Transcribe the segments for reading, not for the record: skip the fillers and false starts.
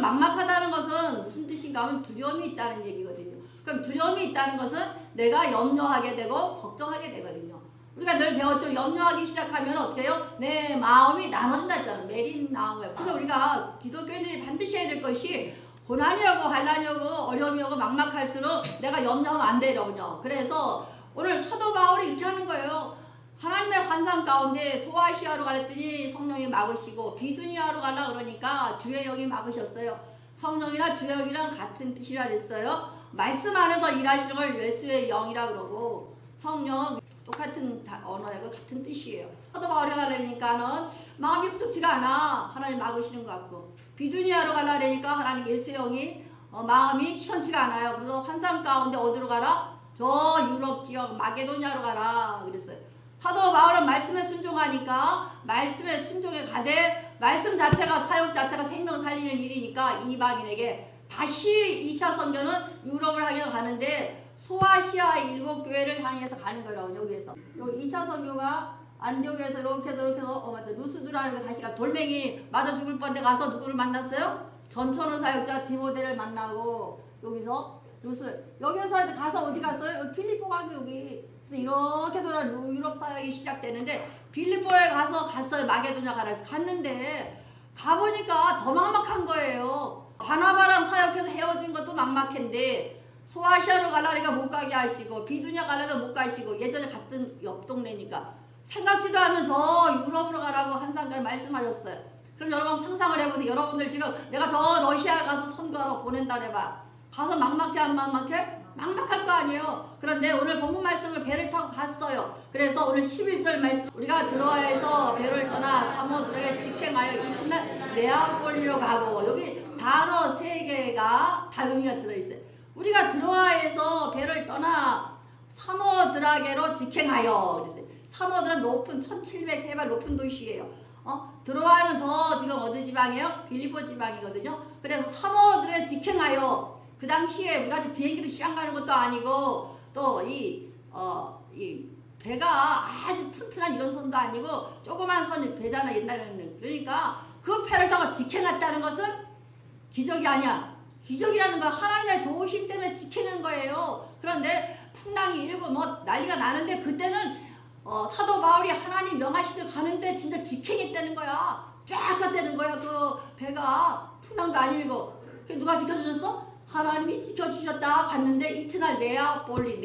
그럼 막막하다는 것은 무슨 뜻인가 하면 두려움이 있다는 얘기거든요. 그럼 두려움이 있다는 것은 내가 염려하게 되고 걱정하게 되거든요. 우리가 늘 배웠죠. 염려하기 시작하면 어떻게 해요? 내 마음이 나눠진다 했잖아요. 메린 나눠요. 그래서 우리가 기독교인들이 반드시 해야 될 것이 고난이 오고 환난이 오고 어려움이 오고 막막할수록 내가 염려하면 안 되더군요. 그래서 오늘 사도 바울이 이렇게 하는 거예요. 하나님의 환상 가운데 소아시아로 가랬더니 성령이 막으시고 비두니아로 가려 그러니까 주의 영이 막으셨어요. 성령이나 주의 영이랑 같은 뜻이라 그랬어요. 말씀 안에서 일하시는 걸 예수의 영이라 그러고 성령은 똑같은 언어이고 같은 뜻이에요. 사도 바울이 가려니까는 마음이 흡족지가 않아. 하나님 막으시는 것 같고 비두니아로 가려니까 하나님 예수의 영이 마음이 시원치가 않아요. 그래서 환상 가운데 어디로 가라? 저 유럽 지역 마게도니아로 가라 그랬어요. 사도 바울은 말씀에 순종하니까 말씀에 순종해 가되 말씀 자체가 사역 자체가 생명 살리는 일이니까 이방인에게 다시 2차 선교는 유럽을 향해 가는데 소아시아 7교회를 향해서 가는 거라고 여기에서. 여기 2차 선교가 안디옥에서 이렇게 해서 맞다. 루스드라는 거 다시가 돌멩이 맞아 죽을 뻔데 가서 누구를 만났어요? 전천후 사역자 디모데를 만나고 여기서 여기서 이제 가서 어디 갔어요? 필리포 가고 여기. 이렇게 돌아 유럽 사역이 시작되는데 빌립보에 갔어요. 마게도냐 가라 해서 갔는데 가보니까 더 막막한 거예요. 바나바랑 사역해서 헤어진 것도 막막한데 소아시아로 가려니까 못 가게 하시고 비두냐 가려도 못 가시고 예전에 갔던 옆 동네니까 생각지도 않은 저 유럽으로 가라고 한상까지 말씀하셨어요. 그럼 여러분 상상을 해보세요. 여러분들 지금 내가 저 러시아 가서 선교하러 보낸다 해봐. 가서 막막해 안 막막해? 막막할 거 아니에요. 그런데 오늘 본문 말씀을 배를 타고 갔어요. 그래서 오늘 11절 말씀 우리가 드로아에서 배를 떠나 사모들에게 직행하여 이튿날 네아폴리로 가고 여기 단어 3개가 다 의미가 들어있어요. 우리가 드로아에서 배를 떠나 사모드라게로 직행하여 그랬어요. 사모드는 높은 1700해발 높은 도시예요. 드로아는 저 지금 어디 지방이에요? 빌립보 지방이거든요. 그래서 사모드에 직행하여 그 당시에 우리가 지금 비행기로 시장 가는 것도 아니고 또 이 배가 아주 튼튼한 이런 선도 아니고 조그만 선이 배잖아 옛날에는. 그러니까 그 배를 타고 직행했다는 것은 기적이 아니야. 기적이라는 건 하나님의 도우심 때문에 직행한 거예요. 그런데 풍랑이 일고 뭐 난리가 나는데 그때는 사도 바울이 하나님 명하시되 가는데 진짜 직행했다는 거야. 쫙 갔다는 거야. 그 배가 풍랑도 안 일고. 누가 지켜주셨어? 하나님이 지켜주셨다. 갔는데 이튿날 네아폴리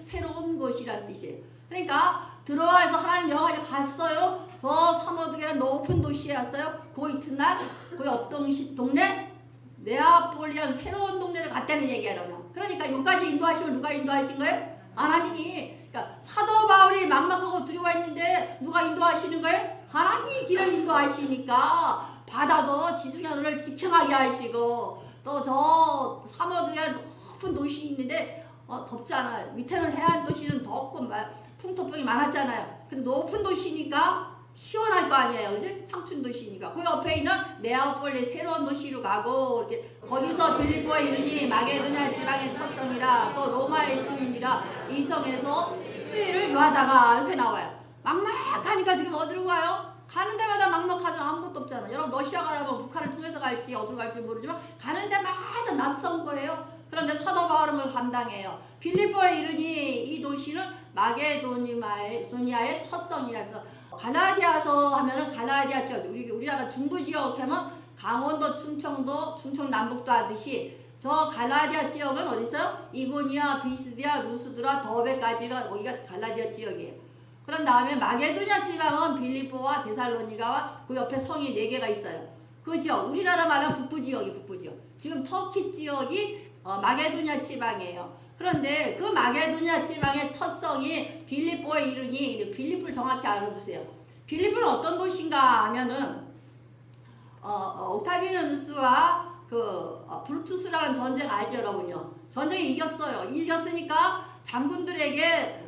새로운 곳이란 뜻이에요. 그러니까 드로아에서 하나님 명하시고 갔어요. 저 사모드라는 높은 도시에 왔어요. 그 이튿날 그 어떤 동네? 네아폴리라는 새로운 동네를 갔다는 얘기예요. 그러니까 여기까지 인도하시면 누가 인도하신 거예요? 하나님이. 그러니까 사도 바울이 막막하고 두려워했는데 누가 인도하시는 거예요? 하나님이 길을 인도하시니까 바다도 지중해를 직행하게 하시고 또 저 사모드라는 높은 도시 있는데 덥지 않아요. 밑에는 해안 도시는 덥고 풍토병이 많았잖아요. 근데 높은 도시니까 시원할 거 아니에요. 그지? 상춘 도시니까. 그 옆에 있는 네아폴리 새로운 도시로 가고 이렇게 거기서 빌립보에 이르니 마게도냐 지방의 첫성이라 또 로마의 시민이라 이성에서 수위를 요하다가 이렇게 나와요. 막막하니까 지금 어디로 가요? 가는 데마다 막막하잖아. 아무것도 없잖아. 여러분 러시아 가려면 북한을 통해서 갈지 어디로 갈지 모르지만 가는 데마다 낯선 거예요. 그런데 사도 바울은 걸 감당해요. 빌립보에 이르니 이 도시는 마게도니아의 첫성이라서 가나디아서 하면은 가나디아 지역 우리나라 중부 지역 하면 강원도 충청 남북도 하듯이 저 갈라디아 지역은 어디 있어요? 이고니아, 비스디아, 루스드라, 더베까지가 여기가 갈라디아 지역이에요. 그런 다음에 마게도냐 지방은 빌립보와 데살로니가와 그 옆에 성이 4개가 있어요. 그 지역, 우리나라 말하면 북부 지역이 북부 지역. 지금 터키 지역이 마게도냐 지방이에요. 그런데 그 마게도냐 지방의 첫 성이 빌립보에 이르니 빌립보를 정확히 알아두세요. 빌립보는 어떤 도시인가 하면은 옥타비누스와 브루투스라는 전쟁 알죠 여러분요. 전쟁에 이겼어요. 이겼으니까 장군들에게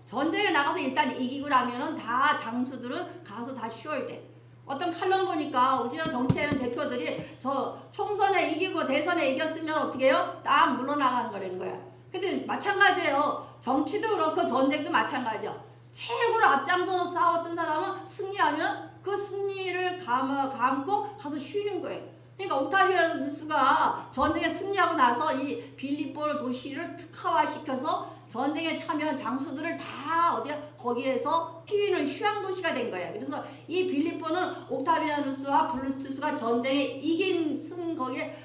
전쟁에 나가서 일단 이기고 나면은 다 장수들은 가서 다 쉬어야 돼. 어떤 칼럼 보니까 우리나라 정치하는 대표들이 저 총선에 이기고 대선에 이겼으면 어떻게 해요? 딱 물러나가는 거라는 거야. 근데 마찬가지예요. 정치도 그렇고 전쟁도 마찬가지예요. 최고로 앞장서서 싸웠던 사람은 승리하면 그 승리를 감고 가서 쉬는 거예요. 그러니까 옥타비아누스가 전쟁에 승리하고 나서 이 빌립보 도시를 특화화시켜서 전쟁에 참여한 장수들을 다 어디야 거기에서 휘는 휴양 도시가 된 거예요. 그래서 이 빌립보는 옥타비아누스와 블루투스가 전쟁에 이긴 거기에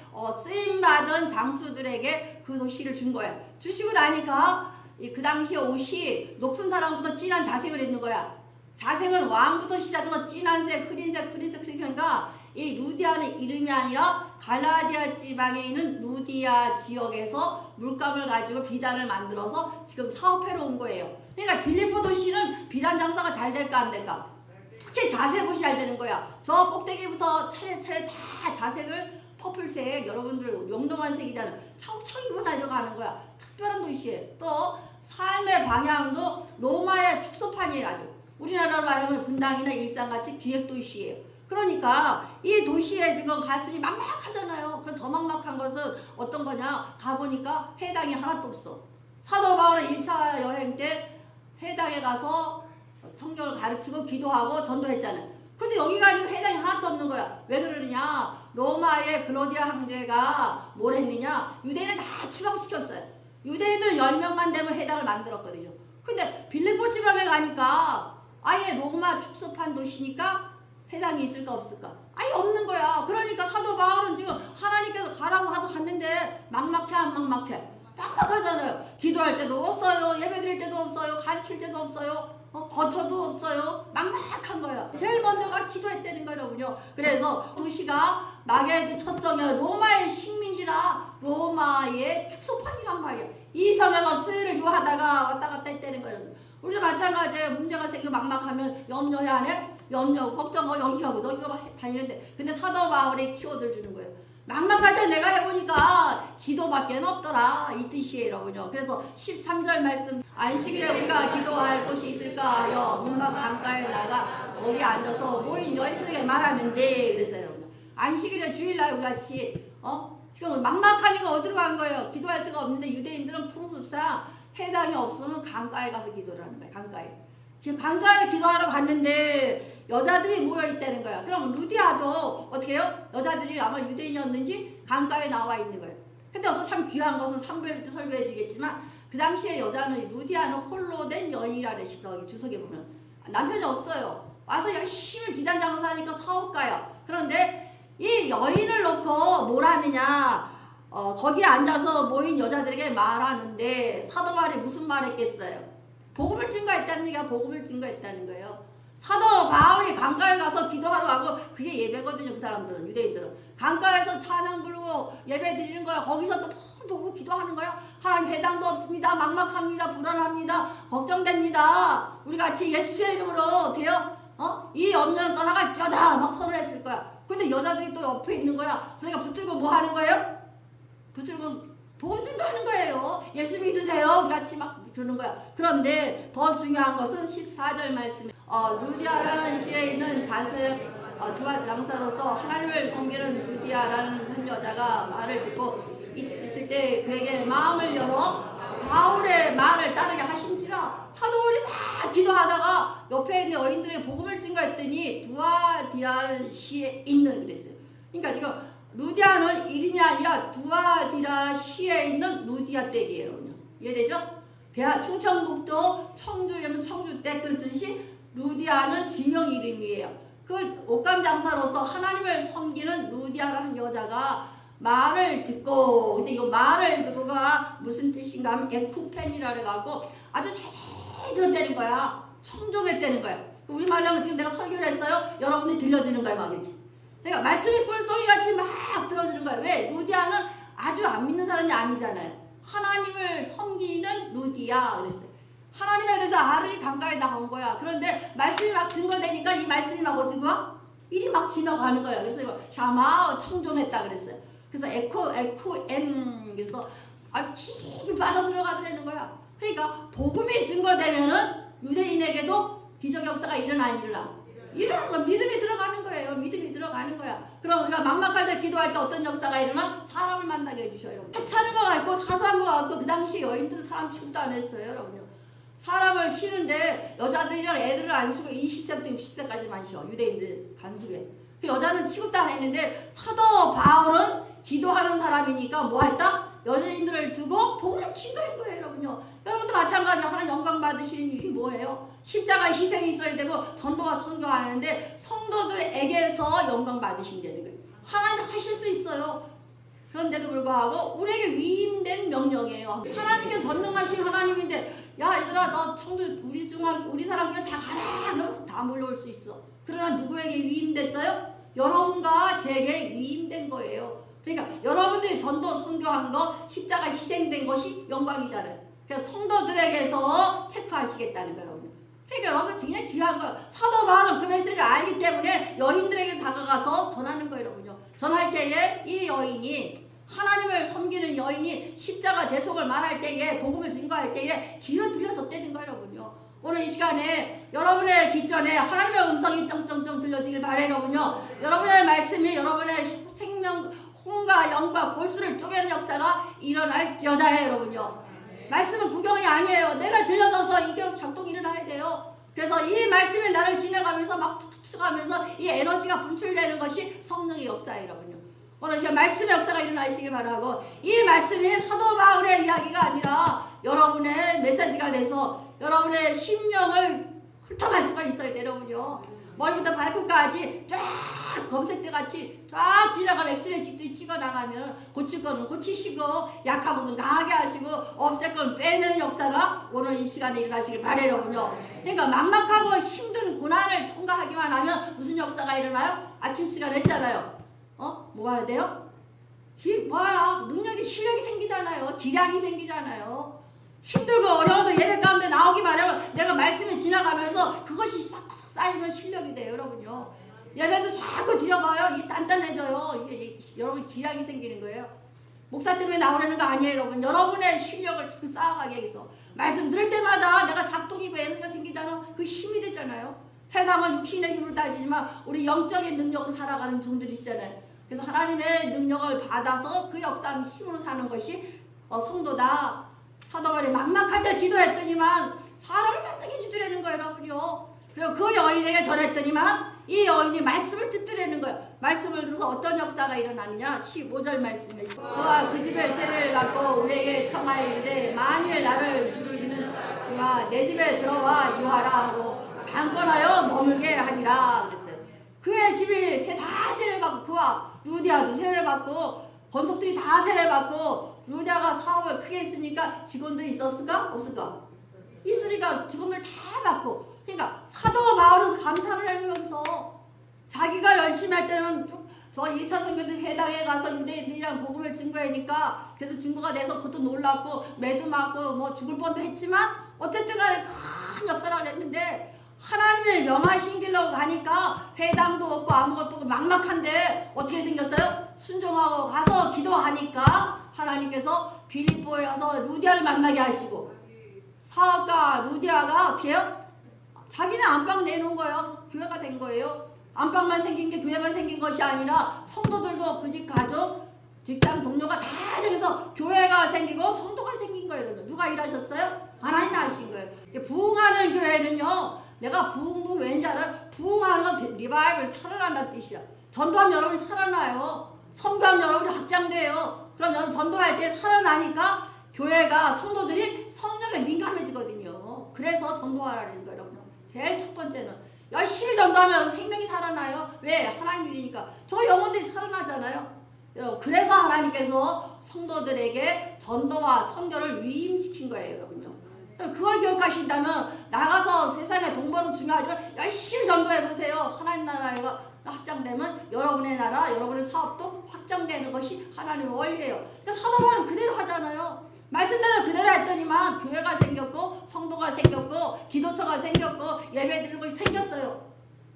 쓰임 받은 장수들에게 그 도시를 준 거예요. 주시고 나니까 그 당시에 옷이 높은 사람부터 진한 자색을 입는 거야. 자색은 왕부터 시작해서 진한색, 흐린색, 그러니까 이 루디아는 이름이 아니라 갈라디아 지방에 있는 루디아 지역에서 물감을 가지고 비단을 만들어서 지금 사업해로 온 거예요. 그러니까 빌립보 도시는 비단 장사가 잘 될까 안 될까? 특히 자색 옷이 잘 되는 거야. 저 꼭대기부터 차례차례 다 자색을 퍼플색, 여러분들 영롱한 색이잖아. 차곡차곡 입어다 이러가는 거야. 특별한 도시예요. 또 삶의 방향도 로마의 축소판이에요. 아주 우리나라로 말하면 분당이나 일산같이 기획도시예요. 그러니까 이 도시에 지금 갔으니 막막하잖아요. 그럼 더 막막한 것은 어떤 거냐? 가보니까 회당이 하나도 없어. 사도 바울은 1차 여행 때 회당에 가서 성경을 가르치고 기도하고 전도했잖아요. 근데 여기 가니까 회당이 하나도 없는 거야. 왜 그러느냐? 로마의 클로디아 황제가 뭘 했느냐? 유대인을 다 추방시켰어요. 유대인들은 10명만 되면 회당을 만들었거든요. 근데 빌립보 지방에 가니까 아예 로마 축소판 도시니까 회당이 있을까 없을까? 아예 없는 거야. 그러니까 사도 바울은 지금 하나님께서 가라고 가서 갔는데 막막해 안 막막해? 막막하잖아요. 기도할 때도 없어요. 예배 드릴 때도 없어요. 가르칠 때도 없어요. 거처도 없어요. 막막한 거예요. 제일 먼저가 기도했다는 거라고요. 그래서 도시가 마게드 첫성이야. 로마의 식민지라 로마의 축소판이란 말이야. 이 성에서 수혜를 요하다가 왔다 갔다 했다는 거예요. 우리도 마찬가지예요. 문제가 생기고 막막하면 염려해야 하네? 염려, 걱정하고 여기가 저기가 다니는데 근데 사도 바울이 키워드 주는 거예요. 막막할 때 내가 해보니까 기도밖에 없더라 이 뜻이에요 여러분요. 그래서 13절 말씀 안식일에 우리가 기도할 곳이 있을까요? 문막 강가에 나가 거기 앉아서 모인 여인들에게 말하는데 그랬어요 여러분. 안식일에 주일날 우리 같이 지금 막막하니까 어디로 간 거예요? 기도할 데가 없는데 유대인들은 풍습상 회당이 없으면 강가에 가서 기도를 하는 거예요. 강가에 기도하러 갔는데 여자들이 모여있다는 거야. 그럼 루디아도 어떻게 해요? 여자들이 아마 유대인이었는지 강가에 나와 있는 거예요. 근데 어서 참 귀한 것은 3부에 때 설교해지겠지만 그 당시에 여자는 루디아는 홀로 된 여인이라 그러시더라고요. 주석에 보면 남편이 없어요. 와서 열심히 비단 장사하니까 사업가요. 그런데 이 여인을 놓고 뭘 하느냐? 거기에 앉아서 모인 여자들에게 말하는데 사도 바울이 무슨 말 했겠어요? 복음을 증거했다는 얘기가 복음을 증거했다는 거예요. 사도 바울이 강가에 가서 기도하러 가고 그게 예배거든요. 그 사람들은 유대인들은 강가에서 찬양 부르고 예배 드리는 거야. 거기서 또 보고 기도하는 거야. 하나님 회당도 없습니다. 막막합니다. 불안합니다. 걱정됩니다. 우리 같이 예수의 이름으로 돼요. 이 염려는 떠나갈지어다 막 선언했을 거야. 근데 여자들이 또 옆에 있는 거야. 그러니까 붙들고 뭐 하는 거예요? 붙들고 복음 증거하는 거예요. 예수 믿으세요. 우리 같이 막 그러는 거야. 그런데 더 중요한 것은 14절 말씀에 루디아라는 시에 있는 자색 두아 장사로서 하나님을 섬기는 루디아라는 한 여자가 말을 듣고 있을 때 그에게 마음을 열어 바울의 말을 따르게 하신지라 사도 바울이 막 기도하다가 옆에 있는 여인들에게 복음을 증거했더니 두아디아 시에 있는 그랬어요. 그러니까 지금 루디아는 이름이 아니라 두아디라 시에 있는 루디아 댁이에요. 이해되죠? 충청북도 청주면 청주댁 그렇듯이 루디아는 지명 이름이에요. 그 옷감 장사로서 하나님을 섬기는 루디아라는 여자가 말을 듣고 근데 이 말을 듣고가 무슨 뜻인가 하면 에쿠펜이라 그래갖고 아주 자세히 들었다는 거야. 청종했다는 거야. 우리말로 하면 지금 내가 설교를 했어요. 여러분들이 들려주는 거야 막 이렇게. 그러니까 말씀이 꿀송이같이 막 들어주는 거야. 왜? 루디아는 아주 안 믿는 사람이 아니잖아요. 하나님을 섬기는 루디아 그랬어요. 하나님에 대해서 알을 강가에 나온 거야. 그런데 말씀이 막 증거되니까 이 말씀이 막 어떤 거야? 일이 막 지나가는 거야. 그래서 이거 샤마 청종했다 그랬어요. 그래서 에쿠엔 그래서 아주 깊이 빠져들어가더라는 거야. 그러니까 복음이 증거되면은 유대인에게도 기적 역사가 일어나. 이러는 거 믿음이 들어가는 거예요. 믿음이 들어가는 거야. 그럼 우리가 막막할 때 기도할 때 어떤 역사가 일어나? 사람을 만나게 해주셔요. 하찮은 거 같고 사소한 거 같고 그 당시 여인들은 사람 취급도 안 했어요. 여러분요. 사람을 쉬는데 여자들이랑 애들을 안 쉬고 20세부터 60세까지만 쉬어. 유대인들 간수에. 그 여자는 취급도 안 했는데 사도 바울은 기도하는 사람이니까 뭐 했다? 여자인들을 두고 복음을 증거한 거예요, 여러분요. 여러분도 마찬가지로 하나님 영광 받으시는 일이 뭐예요? 십자가 희생이 있어야 되고 전도와 선교하는데 성도들에게서 영광 받으신다는 거예요. 하나님 하실 수 있어요. 그런데도 불구하고 우리에게 위임된 명령이에요. 하나님께 전능하신 하나님인데 야 얘들아 너 청도 우리 사람들 다 가라 그러면서 다 몰려올 수 있어. 그러나 누구에게 위임됐어요? 여러분과 제게 위임된 거예요. 그러니까 여러분들이 전도 선교한 거 십자가 희생된 것이 영광이잖아요. 그래서 성도들에게서 체크하시겠다는 거예요. 여러분. 그러니까 여러분 굉장히 귀한 거예요. 사도 바울은 그 메시지를 알기 때문에 여인들에게 다가가서 전하는 거예요. 여러분요. 전할 때에 이 여인이 하나님을 섬기는 여인이 십자가 대속을 말할 때에 복음을 증거할 때에 귀로 들려졌다는 거예요. 여러분요. 오늘 이 시간에 여러분의 귀전에 하나님의 음성이 쩡쩡쩡 들려지길 바래요. 여러분요. 여러분의 말씀이 여러분의 생명 혼과 영과 골수를 쪼개는 역사가 일어날지어다해요. 여러분요. 말씀은 구경이 아니에요. 내가 들려져서 이게 작동이 일어나야 돼요. 그래서 이 말씀이 나를 지나가면서 막 툭툭 하면서 이 에너지가 분출되는 것이 성령의 역사예요. 여러분요. 오늘 시간 말씀의 역사가 일어나시길 바라고 이 말씀이 사도 바울의 이야기가 아니라 여러분의 메시지가 돼서 여러분의 심령을 훑어갈 수가 있어야 돼요. 여러분요. 머리부터 발끝까지 쫙 검색대 같이 쫙 지나가 엑스레이 찍어 나가면 고칠 거는 고치시고 약한 것은 강하게 하시고 없앨 건 빼내는 역사가 오늘 이 시간에 일어나시길 바래요. 여러분요. 그러니까 막막하고 힘든 고난을 통과하기만 하면 무슨 역사가 일어나요? 아침 시간에 했잖아요. 뭐 해야 돼요? 능력이 실력이 생기잖아요. 기량이 생기잖아요. 힘들고 어려워도 예배 가운데 나오기만 하면 내가 말씀이 지나가면서 그것이 싹 쌓이면 실력이 돼요. 여러분요. 예배도 자꾸 드려봐요. 이게 단단해져요. 이게 여러분 기량이 생기는 거예요. 목사 때문에 나오려는 거 아니에요. 여러분. 여러분의 실력을 자꾸 쌓아가게 해서 말씀 들을 때마다 내가 작동이고 에너지가 생기잖아. 그 힘이 되잖아요. 세상은 육신의 힘으로 따지지만 우리 영적인 능력으로 살아가는 종들이시잖아요. 그래서 하나님의 능력을 받아서 그 역사의 힘으로 사는 것이 성도다. 사도 바울이 막막할 때 기도했더니만 사람을 만나게 주더라는 거예요. 여러분요. 그리고 그 여인에게 전했더니만 이 여인이 말씀을 듣더라는 거예요. 말씀을 들어서 어떤 역사가 일어나느냐. 15절 말씀에 그와 그 집에 세례를 받고 우리에게 청하이르되 만일 나를 주를 믿는 그와 내 집에 들어와 유하라 하고 방권하여 머물게 하니라 그랬어요. 그의 집이 다 세례를 받고 그와 루디아도 세례를 받고 권속들이 다 세례를 받고 루디아가 사업을 크게 했으니까 직원들이 있었을까? 없을까? 있으니까 직원들 다 받고 그러니까 사도 바울은 감탄을 하면서 자기가 열심히 할 때는 저 1차 선교들 회당에 가서 유대인들이랑 복음을 증거하니까 그래도 증거가 돼서 그것도 놀랐고 매도 맞고 뭐 죽을 뻔도 했지만 어쨌든 간에 큰 역사를 했는데 하나님의 명하신 길로 가니까 회당도 없고 아무것도 없고 막막한데 어떻게 생겼어요? 순종하고 가서 기도하니까 하나님께서 빌립보에 가서 루디아를 만나게 하시고 사업가 루디아가 어떻게 해요? 자기는 안방 내놓은 거예요. 교회가 된 거예요. 안방만 생긴 게 교회만 생긴 것이 아니라 성도들도 그 집 가족, 직장 동료가 다 생겨서 교회가 생기고 성도가 생긴 거예요. 누가 일하셨어요? 하나님이 하신 거예요. 부흥하는 교회는요. 내가 부흥 왠지 알아요? 부흥하는 건 리바이벌 살아난다는 뜻이야. 전도하면 여러분이 살아나요. 선교하면 여러분이 확장돼요. 그럼 여러분 전도할 때 살아나니까 교회가 성도들이 성령에 민감해지거든요. 그래서 전도하라는 거예요. 여러분. 제일 첫 번째는 열심히 전도하면 생명이 살아나요. 왜? 하나님 일이니까. 저 영혼들이 살아나잖아요. 여러분 그래서 하나님께서 성도들에게 전도와 선교를 위임시킨 거예요. 여러분요. 그걸 기억하신다면 나가서 세상의 동벌은 중요하지만 열심히 전도해보세요. 하나님 나라가 확장되면 여러분의 나라, 여러분의 사업도 확장되는 것이 하나님의 원리예요. 그러니까 사도 바울은 그대로 하잖아요. 말씀대로 그대로 했더니만 교회가 생겼고 성도가 생겼고 기도처가 생겼고 예배드리는 것이 생겼어요.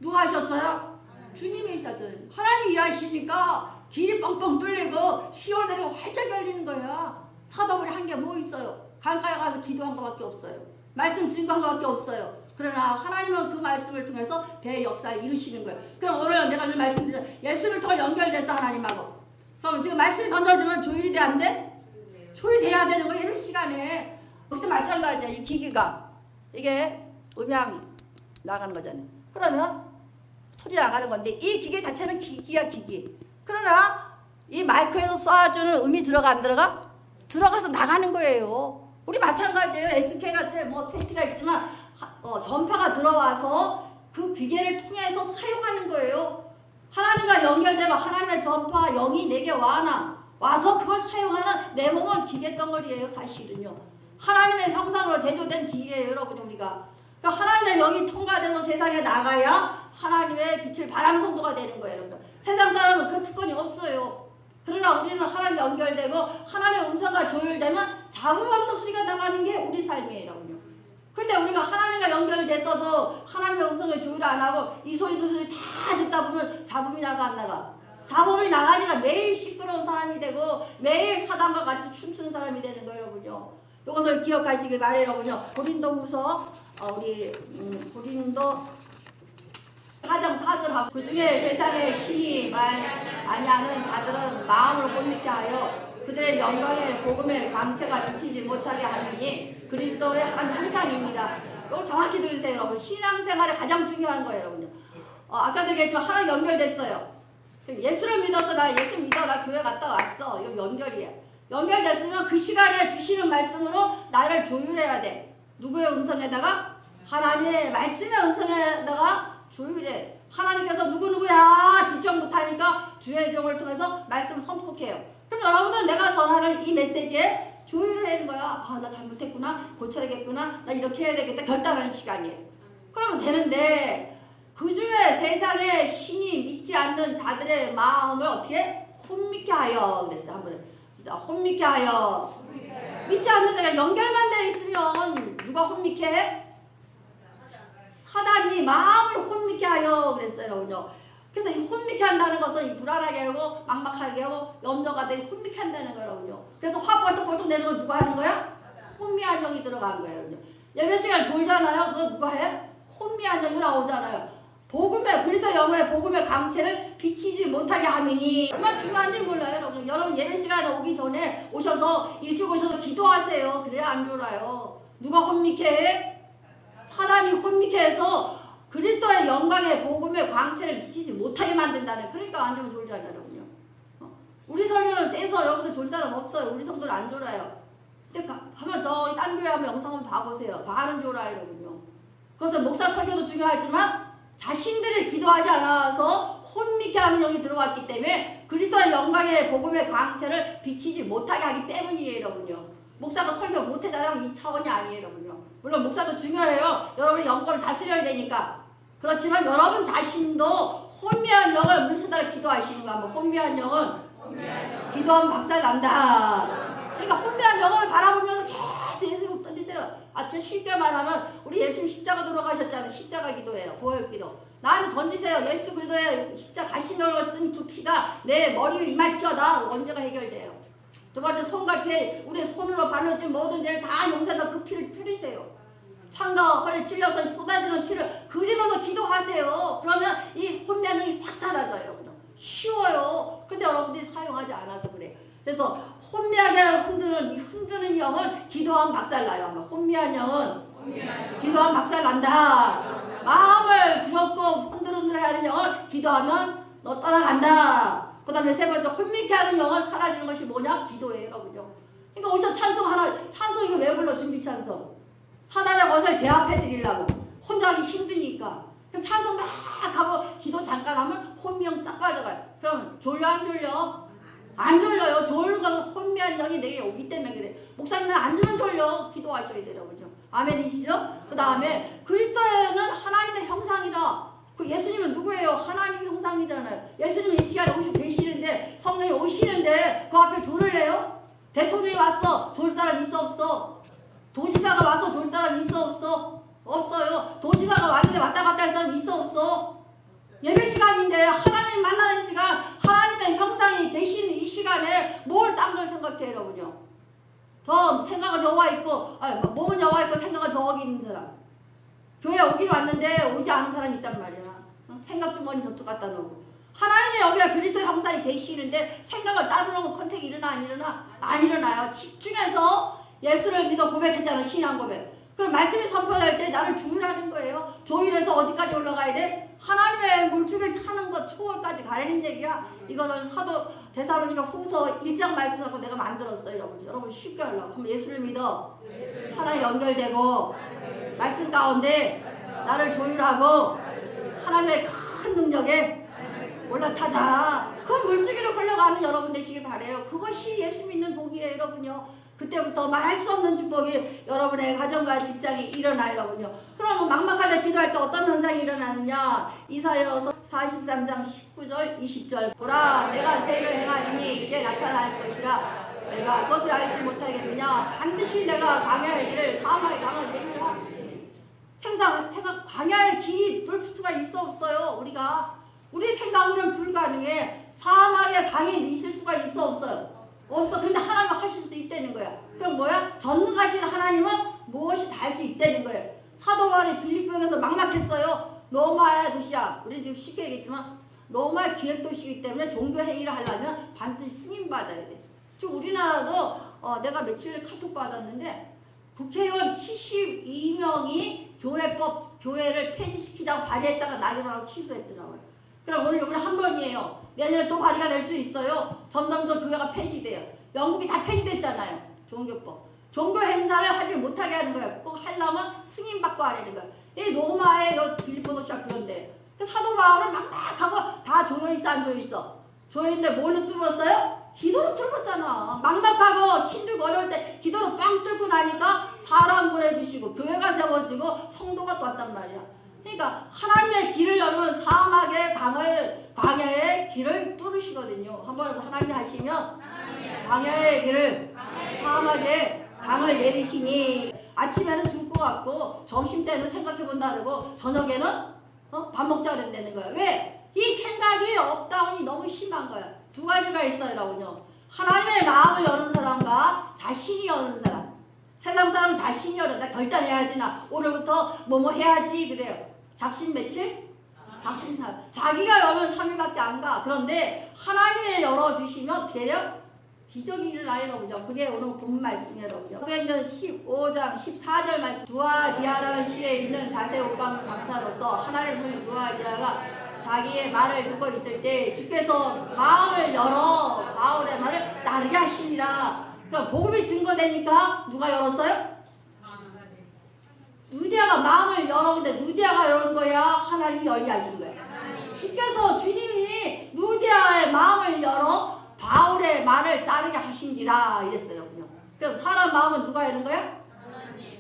누가 하셨어요? 주님이 하셨어요. 하나님이 일하시니까 길이 뻥뻥 뚫리고 시원하고 활짝 열리는 거야. 사도 바울이 한 게 뭐 있어요? 강가에 가서 기도한 것밖에 없어요. 말씀 증거한 것밖에 없어요. 그러나 하나님은 그 말씀을 통해서 배의 역사를 이루시는 거예요. 그럼 오늘 내가 오늘 말씀드린 예수를 통해 연결돼서 하나님하고 그럼 지금 말씀이 던져지면 조율이 돼 안 돼? 조율돼야 되는 거예요. 예배 시간에. 그것도 마찬가지야. 이 기기가 이게 음향 나가는 거잖아요. 그러면 소리 나가는 건데 이 기계 자체는 기기야 기기. 그러나 이 마이크에서 쏴주는 음이 들어가 안 들어가? 들어가서 나가는 거예요. 우리 마찬가지예요. SK한테 뭐 팬티가 있지만 전파가 들어와서 그 기계를 통해서 사용하는 거예요. 하나님과 연결되면 하나님의 전파 영이 내게 와서 그걸 사용하는 내 몸은 기계 덩어리예요. 사실은요. 하나님의 형상으로 제조된 기계예요. 여러분 우리가. 그러니까 하나님의 영이 통과돼서 세상에 나가야 하나님의 빛을 발하는 성도가 되는 거예요. 여러분. 세상 사람은 그 특권이 없어요. 그러나 우리는 하나님 연결되고 하나님의 음성과 조율되면 잡음 없는 소리가 나가는 게 우리 삶이에요. 여러분요. 근데 우리가 하나님과 연결됐어도 하나님의 음성을 조율 안 하고 이 소리 저 소리 다 듣다 보면 잡음이 나가 안 나가? 잡음이 나가니까 매일 시끄러운 사람이 되고 매일 사단과 같이 춤추는 사람이 되는 거예요. 여러분요. 이것을 기억하시길 바래요. 여러분요. 고린도후서 고린도 4장 4절 그 중에 세상의 신이 아니하는 자들은 마음을 혼미케 하여 그들의 영광의 복음의 광채가 비치지 못하게 하느니 그리스도의 한 형상입니다. 이거 정확히 들으세요. 여러분. 신앙생활에 가장 중요한 거예요. 여러분요. 아까도 얘기했지만 하나님 연결됐어요. 예수를 믿어서 나 예수 믿어 나 교회 갔다 왔어. 이거 연결이야. 연결됐으면 그 시간에 주시는 말씀으로 나를 조율해야 돼. 누구의 음성에다가? 하나님의 말씀의 음성에다가 조율해. 하나님께서 누구누구야 집중 못하니까 주의 종을 통해서 말씀을 선포해요. 그럼 여러분은 내가 전하는 이 메시지에 조율을 해야 하는 거야. 나 잘못했구나. 고쳐야겠구나. 나 이렇게 해야 되겠다. 결단하는 시간이에요. 그러면 되는데 그 중에 세상에 신이 믿지 않는 자들의 마음을 어떻게? 혼미케 하여 그랬어요. 한번 혼미케 하여. 믿지 않는 자가 연결만 돼 있으면 누가 혼미케 해? 사단이 마음을 혼미케 하여 그랬어요. 여러분요. 그래서 이 혼미케 한다는 것은 이 불안하게 하고 막막하게 하고 염려가 되고 혼미케 한다는 거예요. 여러분요. 그래서 확 벌떡벌떡 내는 건 누가 하는 거야? 혼미한 영이 들어간 거예요. 여러분요. 예배 시간 졸잖아요. 그거 누가 해? 혼미한 영이 나오잖아요. 복음의 그리스도 영의 복음의 강체를 비치지 못하게 하미니 얼마나 중요한지 몰라요. 여러분. 여러분 예배 시간에 오기 전에 오셔서 일찍 오셔서 기도하세요. 그래야 안 졸아요. 누가 혼미케 해? 사단이 혼미케 해서 그리스도의 영광의 복음의 광채를 비치지 못하게 만든다는. 그러니까 안 졸면 졸잖아요. 여러분요. 우리 설교는 세서 여러분들 졸 사람 없어요. 우리 성도는 안 졸아요. 근데 하면 더 딴 교회 하면 영상 한번 봐보세요. 반은 졸아요. 여러분요. 그것은 목사 설교도 중요하지만 자신들이 기도하지 않아서 혼미케 하는 영이 들어왔기 때문에 그리스도의 영광의 복음의 광채를 비치지 못하게 하기 때문이에요. 여러분요. 목사가 설교 못해달라고 이 차원이 아니에요. 여러분요. 물론 목사도 중요해요. 여러분의 영광을 다스려야 되니까. 그렇지만 여러분 자신도 혼미한 영을 물리쳐달라 기도하시는 거 한번. 혼미한 영은 기도하면 박살난다. 그러니까 혼미한 영을 바라보면서 계속 예수님 던지세요. 진짜 쉽게 말하면 우리 예수님 십자가 돌아가셨잖아요. 십자가 기도예요. 보혈 기도. 나한테 던지세요. 예수 그리스도의 십자가 가시면을 쓴 두 피가 내 머리 위에 임할지어다. 언제가 해결돼요. 두 번째 손과 뒤에 우리 손으로 바르진 모든 죄를 다 용서해서 그 피를 뿌리세요. 창과 허리에 찔려서 쏟아지는 피를 그리면서 기도하세요. 그러면 이 혼미한 영이 싹 사라져요. 쉬워요. 근데 여러분들이 사용하지 않아서 그래. 그래서 혼미하게 흔드는 이 흔드는 영은 기도하면 박살나요. 아마 혼미한 영은 기도하면 박살난다. 마음을 두렵고 흔들흔들 하는 영은 기도하면 너 떠나간다. 그 다음에 세 번째 혼미케 하는 영은 사라지는 것이 뭐냐? 기도예요. 여러분요. 그러니까 어디서 찬송 하나, 찬송 이거 왜 불러? 준비 찬송. 사단의 것을 제압해 드리려고. 혼자 하기 힘드니까. 그럼 찬송 막 하고 기도 잠깐 하면 혼미형 쫙 빠져가요. 그러면 졸려 안 졸려? 안 졸려요. 졸는 것은 혼미한 영이 내게 오기 때문에 그래. 목사님은 앉으면 졸려. 기도하셔야 돼요. 그죠? 아멘이시죠? 그 다음에 그리스도는 하나님의 형상이라. 그 예수님은 누구예요? 하나님 형상이잖아요. 예수님은 이 시간에 오시고 계시는데 성령이 오시는데 그 앞에 졸을 해요? 대통령이 왔어. 졸 사람 있어 없어? 도지사가 와서 졸 사람 있어 없어? 없어요. 도지사가 왔는데 왔다 갔다 할 사람 있어 없어? 예배 시간인데 하나님 만나는 시간, 하나님의 형상이 계시는 이 시간에 뭘 딴 걸 생각해요, 여러분요? 저 생각은 여와 있고, 몸은 여와 있고 생각은 저기 있는 사람. 교회 오긴 왔는데 오지 않은 사람이 있단 말이야. 생각 주머니 저쪽 갖다 놓고. 하나님의 여기가 그리스도 형상이 계시는데 생각을 따로 놓으면 컨택이 일어나 안 일어나? 안 일어나요. 집중해서 예수를 믿어 고백했잖아. 신앙 고백. 그럼 말씀이 선포될 때 나를 조율하는 거예요. 조율해서 어디까지 올라가야 돼? 하나님의 물줄을 타는 것 초월까지 가라는 얘기야. 이거는 사도 데살로니가 후서 1장 말씀하고 내가 만들었어요. 여러분 쉽게 하려고. 한번 예수를 믿어. 하나님 연결되고 말씀 가운데 나를 조율하고 하나님의 큰 능력에 올라타자. 그 물줄기로 흘러가는 여러분 되시길 바래요. 그것이 예수 믿는 복이에요, 여러분요. 그때부터 말할 수 없는 축복이 여러분의 가정과 직장에 일어나요, 여러분요. 그럼 막막하게 기도할 때 어떤 현상이 일어나느냐? 이사야서 43장 19절 20절 보라 내가 새를 행하리니 이제 나타날 것이라 내가 그것을 알지 못하겠느냐? 반드시 내가 광야의 길을 사막의 강을 내리라. 생각 광야의 길이 뚫을 수가 있어 없어요? 우리 생각으로는 불가능해. 사막의 강이 있을 수가 있어 없어요? 없어. 그런데 하나님은 하실 수 있다는 거야. 그럼 뭐야? 전능하신 하나님은 무엇이 다 할 수 있다는 거예요. 사도 바울이 빌립보에서 막막했어요. 로마의 도시야. 우리 지금 쉽게 얘기했지만 로마의 기획 도시이기 때문에 종교 행위를 하려면 반드시 승인 받아야 돼. 지금 우리나라도 내가 며칠 카톡 받았는데 국회의원 72명이 교회를 폐지시키자고 발의했다가 나중에 취소했더라고요. 그럼 오늘 이번에 한 번이에요. 내년에 또 발의가 될 수 있어요. 점점 더 교회가 폐지돼요. 영국이 다 폐지됐잖아요. 종교법. 종교 행사를 하지 못하게 하는 거예요. 꼭 하려면 승인받고 하라는 거예요. 이 로마의 빌립보 도시가 그런데 사도 바울은 막막하고 다 조여있어 안 조여있어? 조여있는데 뭘로 뚫었어요? 기도로 뚫었잖아. 막막하고 힘들고 어려울 때 기도로 꽝 뚫고 나니까 사람 보내주시고 교회가 세워지고 성도가 또 왔단 말이야. 그러니까 하나님의 길을 열면 사막의 광야의 길을 뚫으시거든요. 한번 하나님이 하시면 광야의 길을 사막의 강을 내리시니 아침에는 죽을 것 같고 점심때는 생각해본다 그러고 저녁에는 밥 먹자 그랬다는 거야. 왜? 이 생각이 업다운이 너무 심한 거야. 두 가지가 있어요, 여러분요. 하나님의 마음을 여는 사람과 자신이 여는 사람. 세상 사람은 자신이 열어. 나 결단해야지. 나 오늘부터 뭐뭐 해야지. 그래요. 작심 며칠? 작심삼. 자기가 열면 3일밖에 안 가. 그런데 하나님이 열어주시면 어떻게 해요? 기적이 일어나요, 여러분요. 그게 오늘 본 말씀이에요, 여러분요. 사도행전 15장 14절 말씀. 두아디아라는 시에 있는 자세 오감 장사로서 하나님을 통해 두아디아가 자기의 말을 듣고 있을 때 주께서 마음을 열어 바울의 말을 따르게 하시니라. 그럼 복음이 증거되니까 누가 열었어요? 루디아가 마음을 열었는데 루디아가 열은 거야? 하나님이 열게 하신 거야? 주께서 주님이 루디아의 마음을 열어 바울의 말을 따르게 하신지라 이랬어요. 그럼 사람 마음은 누가 여는 거야?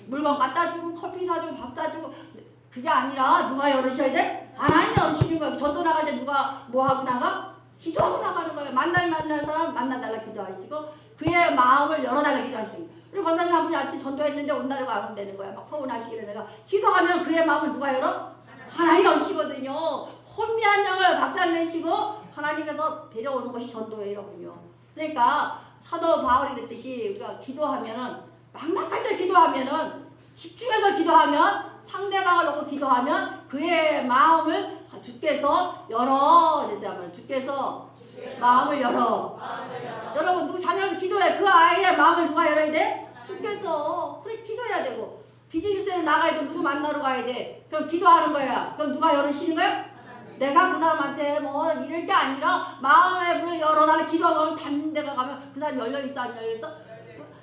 물건 갖다 주고 커피 사주고 밥 사주고 그게 아니라 누가 열으셔야 돼? 하나님이 열으시는 거야. 전도 나갈 때 누가 뭐 하고 나가? 기도하고 나가는 거예요. 만날 사람 만나달라 기도하시고 그의 마음을 열어달라 기도하시고 우리 권사님 한 분이 아침 전도했는데 온다고 안 온다는 거야. 막 서운하시길래 내가 기도하면 그의 마음을 누가 열어? 하나님이 열으시거든요. 혼미한 영을 박살내시고 하나님께서 데려오는 것이 전도예요, 여러분요. 그러니까 사도 바울이 그랬듯이 우리가 기도하면은 막막할 때 기도하면은 집중해서 기도하면 상대방을 놓고 기도하면 그의 마음을 주께서 열어. 그래서 주께서 마음을 열어. 여러분 누구 자녀를 기도해. 그 아이의 마음을 누가 열어야 돼? 주께서. 그래 기도해야 되고 비즈니스에 나가야 돼. 누구 만나러 가야 돼. 그럼 기도하는 거야. 그럼 누가 열으시는 거야? 내가 그 사람한테 뭐 이럴 게 아니라 마음의 문을 열어달라 기도하면 닿는 데가 가면 그 사람이 열려있어 안 열려있어?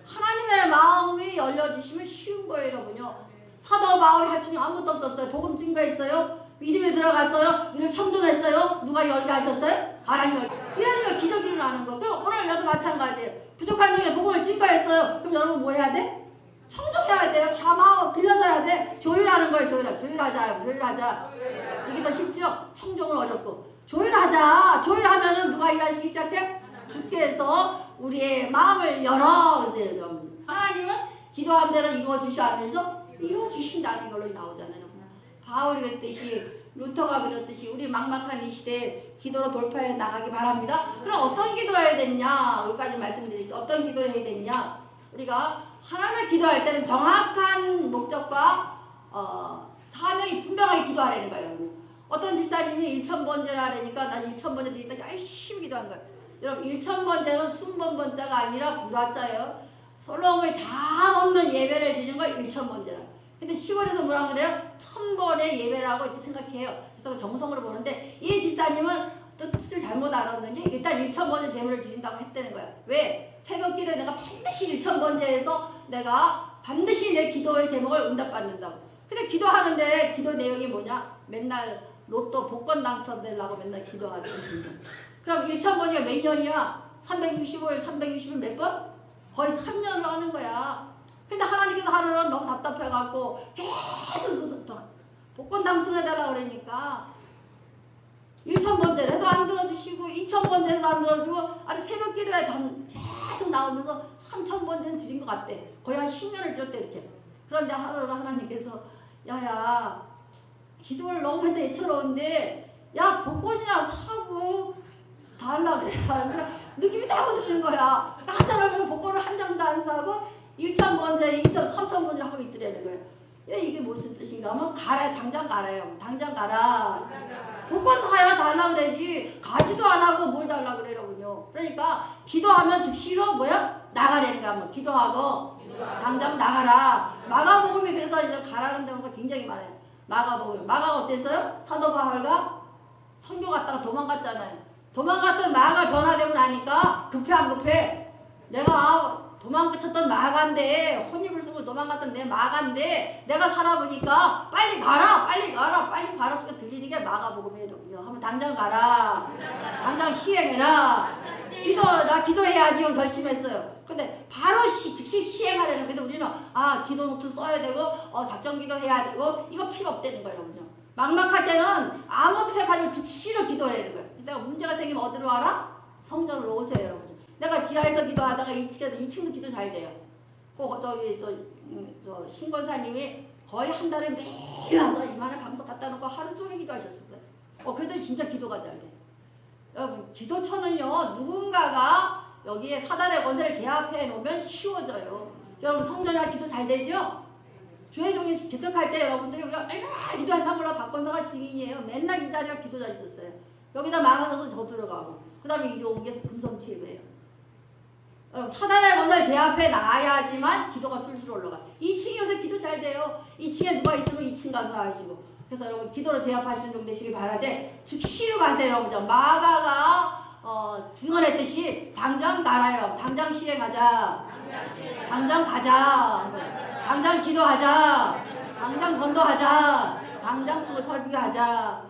하나님의 마음이 열려주시면 쉬운 거예요, 여러분요. 사도 바울이 할 수 있는 아무것도 없었어요. 복음 증거했어요. 믿음에 들어갔어요. 믿음 청종했어요. 누가 열게 하셨어요? 하나님 열게. 이러니까 기적이 일어나는 거. 그럼 오늘 여도 마찬가지예요. 부족한 중에 복음을 증거했어요. 그럼 여러분 뭐 해야 돼? 청종해야 돼요. 샤마 들려줘야 돼. 조율하는 거예요. 조율하자. 이게 더 쉽죠? 청종은 어렵고. 조율하자. 조율하면은 누가 일하시기 시작해? 주께서 우리의 마음을 열어. 그러세요. 하나님은 기도한 대로 이루어주시면서 이루어주신다는 걸로 나오잖아요. 바울이 그랬듯이 루터가 그랬듯이 우리 막막한 이 시대에 기도로 돌파해 나가기 바랍니다. 그럼 어떤 기도해야 되냐? 여기까지 말씀드릴게요. 어떤 기도를 해야 되냐? 우리가 하나님을 기도할 때는 정확한 목적과 사명이 분명하게 기도하라는 거예요. 어떤 집사님이 1000번제를 하라니까 난 1000번제 드린다 열심히 기도한 거예요. 여러분 1000번제는 순번번자가 아니라 불화자예요. 솔로몬이 다 없는 예배를 드리는 걸 1000번제라. 근데 시골에서 뭐라 그래요? 1000번의 예배라고 이렇게 생각해요. 그래서 정성으로 보는데 이 집사님은 또 뜻을 잘못 알았는지 일단 1000번의 제물을 드린다고 했다는 거야. 왜? 새벽 기도에 내가 반드시 1000번제에서 내가 반드시 내 기도의 제목을 응답받는다고. 근데 기도하는데 기도 내용이 뭐냐? 맨날 로또 복권 당첨되려고 맨날 기도하거든요. 그럼 1000번이가 몇 년이야? 365일, 360일 몇 번? 거의 3년을 하는 거야. 근데 하나님께서 하루는 너무 답답해갖고 계속 복권 당첨해달라고 그러니까 1000번째를 해도 안 들어주시고 2000번째도 안 들어주고 아주 새벽 기도에 계속 나오면서 3000번째는 드린 것 같대. 거의 한 10년을 드렸대 이렇게. 그런데 하루는 하나님께서 야야 기도를 너무 했다 애처로운데 야 복권이나 사고 달라고 그래. 느낌이 딱 오는 거야. 깜짝 놀라서 복권을 한 장도 안 사고 1000번째, 3000번째 하고 있더라는 거예요. 야, 이게 무슨 뜻인가 하면 가라, 당장 가라요. 당장 가라. 복권 사야 달라 그래지 가지도 안 하고 뭘 달라 그래라군요. 그러니까 기도하면 즉시로 뭐야? 나가라는 거야. 뭐 기도하고 당장 나가라. 마가복음이 그래서 이제 가라는 데가 굉장히 많아요. 마가복음. 마가가 어땠어요? 사도 바울과 선교 갔다가 도망갔잖아요. 도망갔던 마가 변화되고 나니까 급해 안 급해? 내가 도망쳤던 마가인데 혼입을 쓰고 도망갔던 내 마가인데 내가 살아보니까 빨리 가라 빨리 가라 빨리 가라 소리가 들리는 게 마가복음이에요. 한번 당장 가라 당장 시행해라 나 기도해야지 결심했어요. 근데 바로 즉시 시행하려는. 근데 우리는 기도 노트 써야 되고 작전 기도 해야 되고 이거 필요 없다는 거예요. 그죠? 막막할 때는 아무것도 생각하지 말고 즉시로 기도하라는 거예요. 내가 문제가 생기면 어디로 와라? 성전으로 오세요. 여러분. 내가 지하에서 기도하다가 2층도 기도 잘 돼요. 저 신권사님이 거의 한 달에 매일 와서 이만한 방석 갖다 놓고 하루 종일 기도하셨었어요. 그래도 진짜 기도가 잘 돼. 여러분 기도처는요 누군가가 여기에 사단의 권세를 제압해 놓으면 쉬워져요. 여러분 성전이나 기도 잘 되죠? 주의 종이 개척할 때 여러분들이 우리가 얼마나 기도했나 몰라. 박권사가 증인이에요. 맨날 이 자리가 기도자 있었어요. 여기다 많아져서 저 들어가고 그 다음에 이리 온 게 금성치예요. 여러분 사단의 권세를 제압해 나야지만 기도가 술술 올라가. 2층이 요새 기도 잘 돼요. 2층에 누가 있으면 2층 가서 하시고. 그래서 여러분 기도로 제압하시는 종 되시길 바라되 즉시로 가세요. 여러분. 마가가 증언했듯이 당장 가라요. 당장 시행하자. 당장 가자. 당장 기도하자. 당장 전도하자. 당장 설교하자.